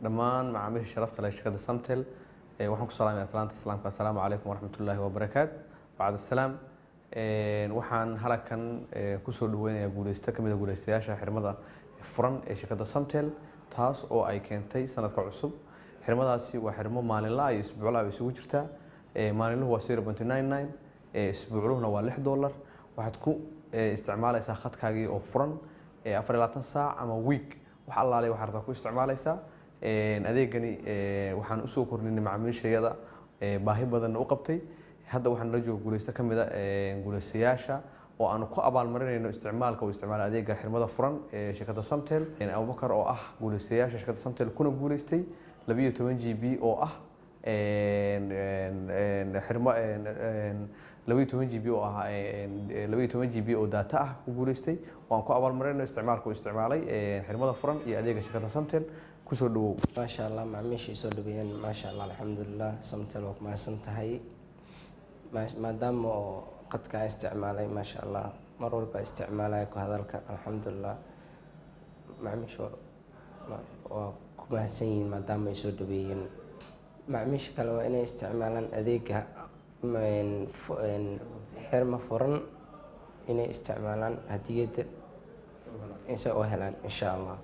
dhammaan macaamiisha sharafta leh shirkadda Samtel waxaan ku salaamayaa salaanta islaamka assalaamu calaykum waraxmatullaahi wabarakaatu. bacda salaam waxaan halkan ku soo dhaweynayaa guuleysta kamid ah guuleystayaasha xirmada furan ee shirkadda Samtel taas oo ay keentay sanadka cusub. xirmadaasi waa xirmo maalinle ah iyo isbuucle ah isugu jirta. maalinluhu waa 0.99 isbuucluhuna waa $6. waxaad ku isticmaalaysaa khadkaagii oo furan 24 saac ama week wax allaale waxaad ku isticmaalaysaa. adeegani waxaan u soo kordhinay macaamiishayada baahi badan u qabtay. hadda waxaan la joogo guuleysta kamid ah guuleystayaasha oo aan ku abaalmarinayno isticmaalka oo isticmaal adeega xirmada furan ee shirkadda Samtel. Abubakar oo ah guuleystayaasha shirkadda Samtel kuna guuleystay 12 GB oo ah xirmo 12 GB oo ah 12 GB oo data ah ku guuleystay. waan ku abaalmarinayno isticmaalka oo isticmaalay xirmada furan iyo adeega shirkadda Samtel. kusoo dhawow. ما شاء الله معميشي soo dhaweeyeen ما شاء الله الحمد لله Samtel oo mahadsan tahay maadaama qadka isticmaalay ما شاء الله mar walba isticmaalay ku hadalka الحمد لله معميشو waa ku mahadsan yihiin maadaama ay soo dhaweeyeen معميش kale waa inay isticmaalaan adeega xirmo furan inay isticmaalaan hadiyada inay soo helaan insha Allah.